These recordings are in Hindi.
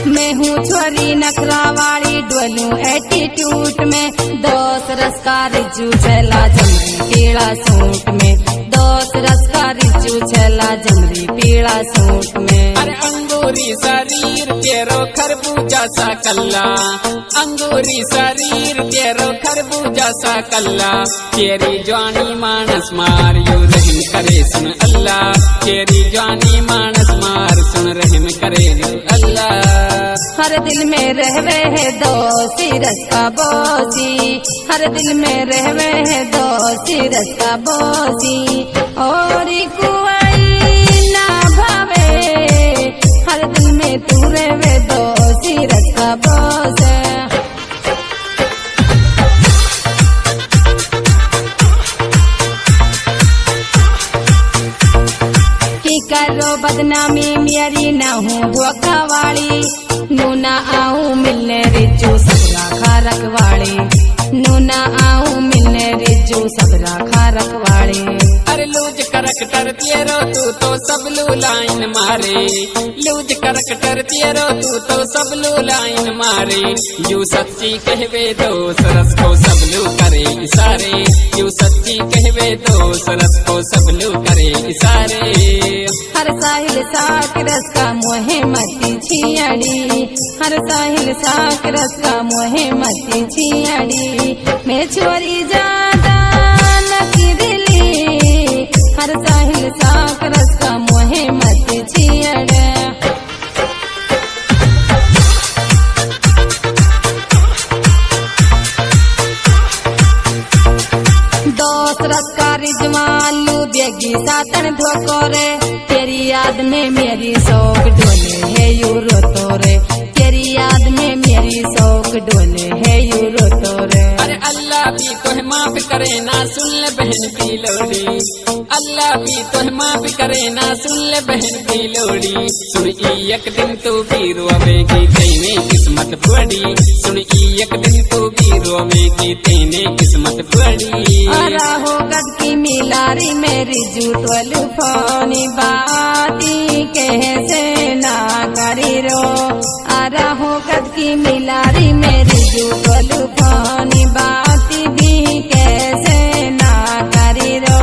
मैं हूँ छोरी नखरा वाली डोलू एटीट्यूड में, दोस्त रस का रिजू छला जमरी पीला सूट में, दोस्त रस का रिजू छला जमरी पीला सूट में। अरे अंगूरी शरीर तेरो खरबूजा सा कल्ला, अंगूरी शरीर तेरो खरबूजा सा कल्ला, तेरी जवानी मानस मार यू रहम करे सुन अल्लाह, तेरी जवानी मानस मार सुन रहम करे यू अल्लाह। हर दिल में रहवे है दोस्ती रस का बोसी, हर दिल में रहवे है दोस्ती रस का बोसी, और कुआई ना भावे, हर दिल में तू रहवे दोस्ती रस का बोस। करो बदनामी मेरी ना हूँ धोखा वाली, नूना आऊं मिलने रिजू सबरा खा रखवाड़ी, नूना आऊं मिलने रिजू सबरा खा रखवाड़ी। अरे लूज करकटर तेरो तू तो सब लू लाइन मारे, लूज करकटर तेरो तू तो सब लू लाइन मारे, यू सच्ची कहवे दोस्त रस को सब लू करे इशारे, यू सच्ची कहवे दोस्त रस को सब लू करे इशारे। हर साहिल साक रस का मोहे मती छियाड़ी, हर साहिल साक रस का मोहे मती छियाड़ी, मैं छोरी ज्यादा नकी दिली, हर साहिल साक रस का मोहे मती छियाड़ा। दोस्त रस का रिजवान लू बेगी सातन धोको रे, तेरी याद में मेरी शौक डोले है यू रोतो रे, तेरी याद में मेरी शौक डोले है यू रोतो रे। अरे अल्लाह भी तोहे माफ करे ना सुन ले बहन की लोड़ी, अल्लाह भी तोहे माफ करे ना सुन ले बहन की लोड़ी, सुन एक दिन तू भी रोवेगी तेने किस्मत बड़ी, सुन एक दिन तू भी रोवेगी तेने किस्मत बड़ी। अरा हो गद की मिलारी मेरी जूतवलू फोनी बाती कैसे ना करी रो, अरा हो गद की मिलारी मेरी जूतवलू फोनी बाती भी कैसे ना करी रो।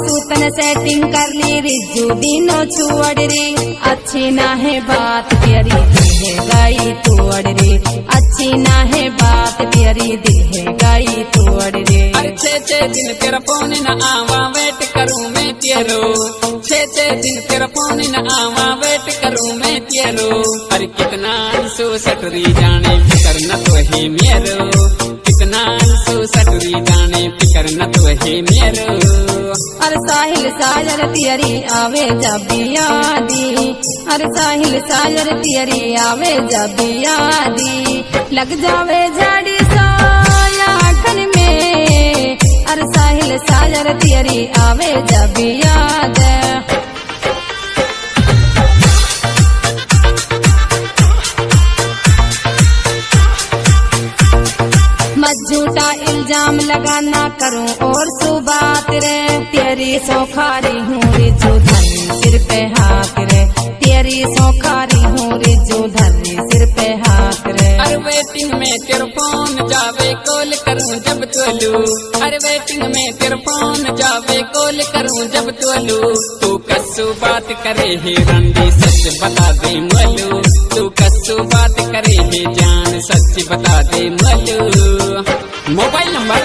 सूतन सेटिंग कर ली रिजू दिनों छुअड़ रे, अच्छी ना है बात तेरी दिल है गाई तोड़ रे, अच्छी ना है बात तेरी दिल है गाई तोड़ रे। अरे छे दिन तेरा फोन न आवा वेट करूं मैं तेरो, छे दिन तेरा फोन न आवा वेट करूं मैं तेरो, अरे कितना सो सटरी जाने फिकर न तो है मेरो, कितना सो सटरी जाने फिकर न तो है मेरो। अरे साहिल साजर तियरी आवे जब यादी, अरे साहिल साजर तियरी आवे जब यादी, लग जावे झाड़ी सोयाखन में, अरे साहिल साजर तियरी आवे जब याद। झूठा इल्जाम लगाना करूं और सुबात रे, तेरी सौखारी हूँ रिजू धरी सिर पे हाथ रे, तेरी सौखारी हूँ रिजू धरी सिर पे हाथ रे। अरे वेटिंग में तेरा फोन जावे कॉल करूं जब तोलू, अरे वेटिंग में तेरा फोन जावे कॉल करूं जब तोलू, तू कस्सू बात करे है रंडी सच बता दे मलू, तू कस्सू बात करे है जान सच बता दे मलू। मोबाइल नंबर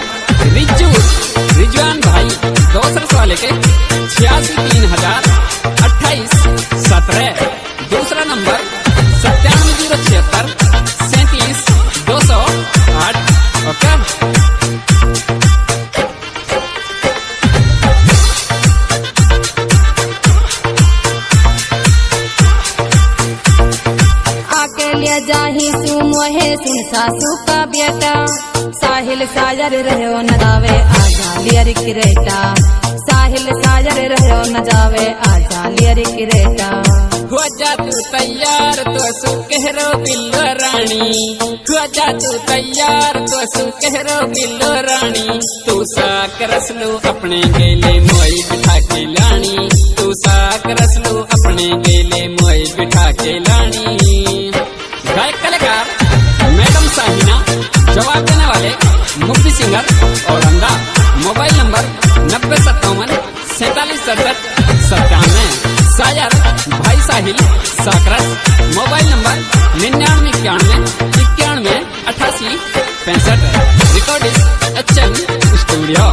रिजवान भाई दोसर वाले के 863000 2817, दूसरा नंबर 9776 37 208। ओके आके ले जाही सु मोहे सुन सासू का बेटा, साहिल साजर रहो न जावे आजा लियरिक रेटा, साहिल साजर रहो न जावे आजा लियरिक रेटा। हो जा तू तैयार तो सु कहरो बिल्लो रानी, हो जा तू तैयार तो सु कहरो बिल्लो रानी। तू साक रस लो अपने गेले मोई बिठा के लानी, तू साक रस लो अपने गेले मोई बिठा के लानी। गायक कलाकार मैडम साहिना, जवाब देने वाले मुफ्ती सिंगर और अंदा। Mobile number 9057476797। शायर भाई Sahil Sakras. Mobile number 9991918865। Recording HM studio.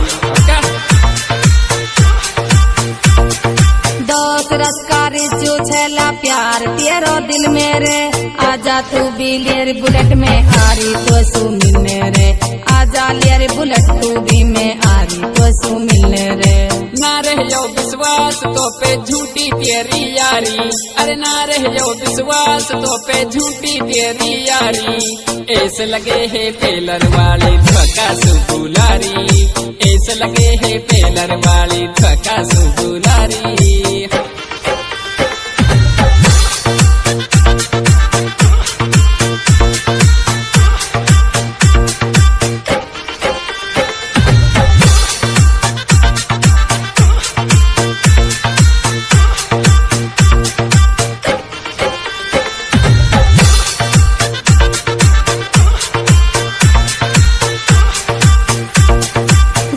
दोस्त रस का रिजू छेला प्यार तेरो दिल मेरे, आजा तू भी लेर बुलेट में आरी तो सु मिलने रे, आजा लेर बुलेट तू भी में आरी तो सु मिलने रे। ना रहो विश्वास तो पे झूठी तेरी यारी, अरे ना रहो विश्वास तो पे झूठी तेरी यारी। ऐसे लगे है पेलर वाली धक्का सुबुलारी, ऐसे लगे है पेलर वाली धक्का सुबुलारी।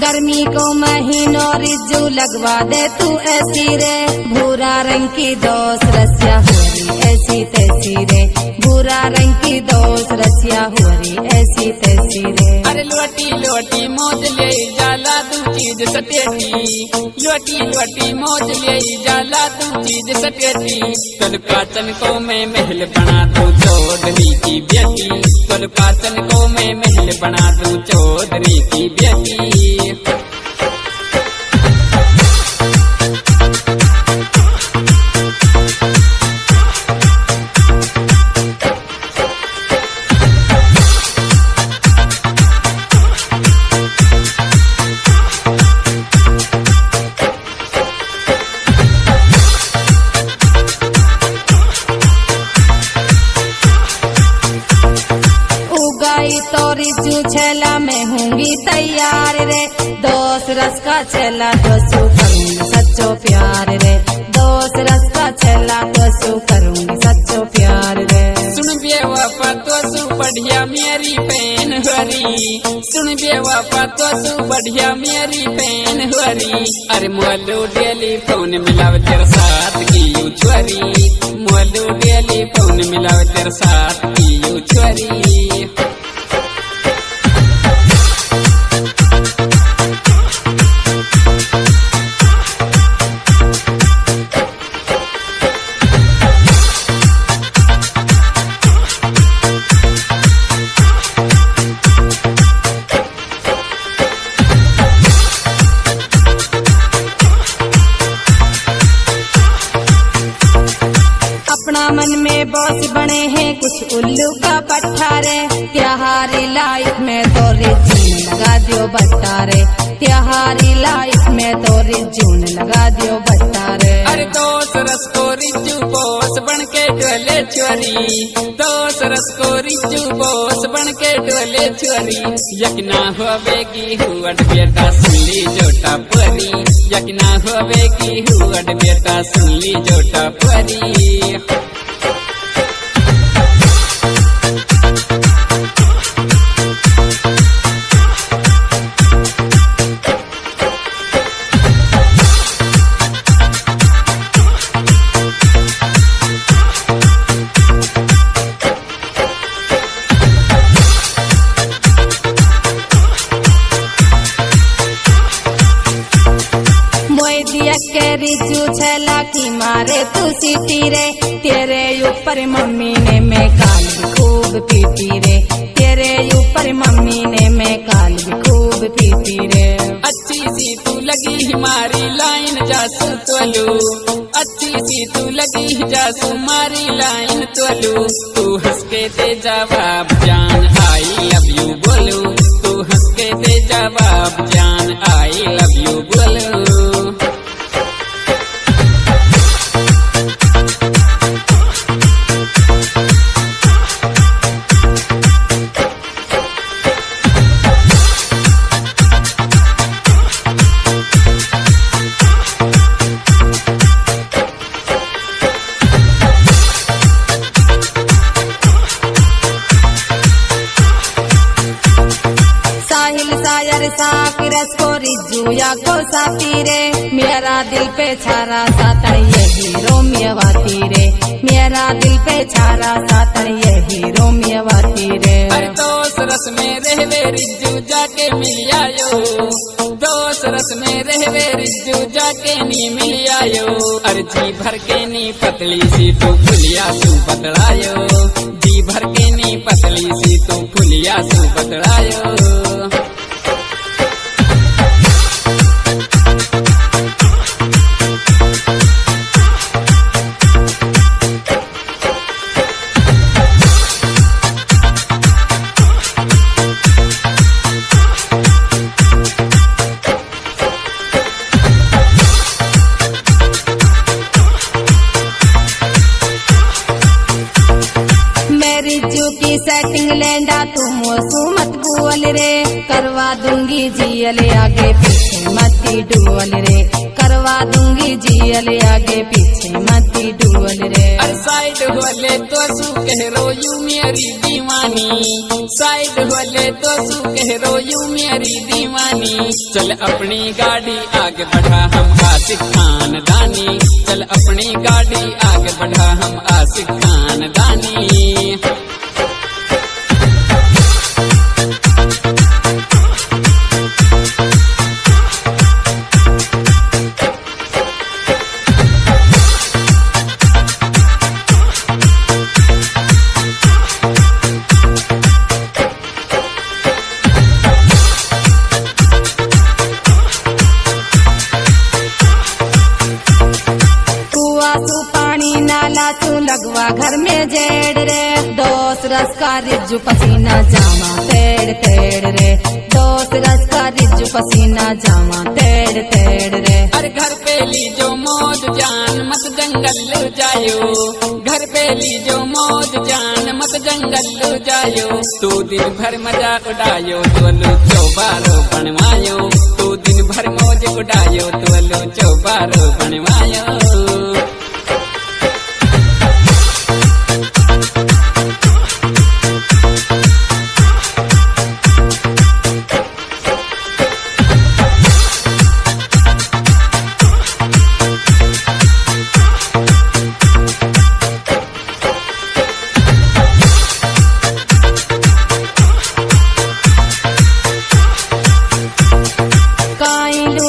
गर्मी को महीनों रिजू लगवा दे तू ऐसी रे, भूरा रंग की दोस्त रसिया हुरी ऐसी तैसी रे, भूरा रंग की दोस्त रसिया हुरी ऐसी तैसी रे। अरे लोटी लोटी मौज ले जाला तू चीज सटेटी, लोटी लोटी मौज ले जाला तू चीज सटेटी। कल काचन को मैं महल बना दूं चौधरी की बेटी, कल काचन को मैं महल बना दूं चौधरी की बेटी। तो रिजू छेला मैं होंगी तैयार रे, दोस्त रस का छेला तो सु करूंगी सच्चो प्यार रे, दोस्त रस का छेला तो सु करूंगी सच्चो प्यार रे। सुन बेवफा तो सु बढ़िया मेरी बहन हरी, सुन बेवफा तो सु बढ़िया मेरी बहन हरी। अरे मोलू डेली फोन मिलाव तेरे साथ की यू छोरी, मोलू डेली फोन मिलाव तेरे साथ की यू छोरी। मन में बॉस बने हैं कुछ उल्लू का पट्टा रे, त्योहारी लाइफ में तो रिज्यून लगा दियो बट्टा रे, त्योहारी लाइफ में तो रिज्यून लगा दियो बट्टा रे। अरे दोस्त रस को रिज्जू बॉस बन के डोले चोरी, दोस्त रस को रिज्जू बॉस बन के डोले चोरी। यकना होवेगी हुअड बेटा सुनली जोटा परी, यकना होवेगी हुअड बेटा सुनली जोटा परी। के रिजू छला की मारे तू सीटी रे, तेरे ऊपर मम्मी ने मैं काल भी खूब पीटी रे, तेरे ऊपर मम्मी ने मैं काल भी खूब पीटी रे। अच्छी सी तू लगी हमारी लाइन जासू तोलू, अच्छी सी तू लगी जासू मारी लाइन तोलू। तू हंस के दे जवाब जान आई लव यू बोलू, तू हंस के दे जवाब जान आई लव यू बोलू। साक रस को रिज्जू या को साथी रे, मेरा दिल पे छारा सातन यही रोमियवाती रे, मेरा दिल पे छारा सातन यही रोमियवाती रे। अरे दोस्त रस में रहवे रिज्जू जाके मिल आयो, दोस्त रस में रहवे रिज्जू जाके नी मिल आयो। अरे जी भर के नी पतली सी तू फुलिया सू बदलायो, जी भर के नी पतली सी तू फुलिया सू बदलायो। रिज्जू की सेटिंग लेंडा तुम सुमत बोल रे, करवा दूंगी जियल आगे पीछे मती डुअल रे, करवा दूंगी जियल आगे पीछे मती डुअल रे। अरे साइड होले तो सू कह रो यू मेरी दीवानी, साइड होले तो सू कह रो यू मेरी दीवानी। चल अपनी गाड़ी आगे बढ़ा हम आशिक खानदानी, चल अपनी गाड़ी आगे बढ़ा हम आशिक खानदानी। लगवा घर में जेड़ रे, दोस्त रस का रिज्जू पसीना जामा तेड़ तेड़ रे, दोस्त रस का रिज्जू पसीना जामा तेड़ तेड़ रे। अरे घर पे लीजो मौज जान मत जंगल लो जायो, घर पे लीजो मौज जान मत जंगल लो जायो। तू दिन भर मजा उड़ायो तो लो चौबारो बनवायो, तू दिन भर मौज उड़ायो तो लो चौबारो बनवायो।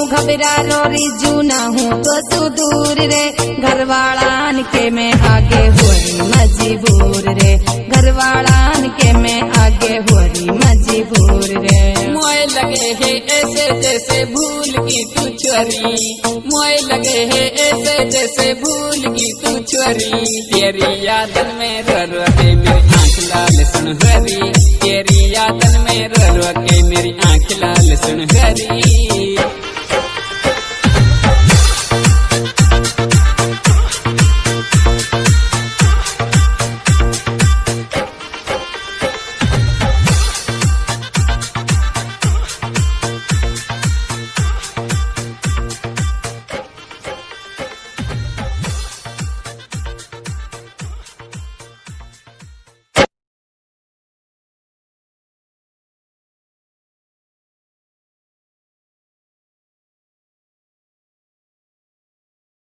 घबरारो रिज्जू ना हूँ तो तू दूर रे, घरवाड़ान के मैं आगे हुई मजबूर रे, घरवाड़ान के मैं आगे हुई मजबूर रे। मोए लगे है ऐसे जैसे भूल की तू चोरी, मोए लगे है ऐसे जैसे भूल की तू चोरी। तेरी यादन में रो रो के मेरी आँख लाल सुनहरी, तेरी यादन में रो रो के मेरी आँख लाल सुनहरी।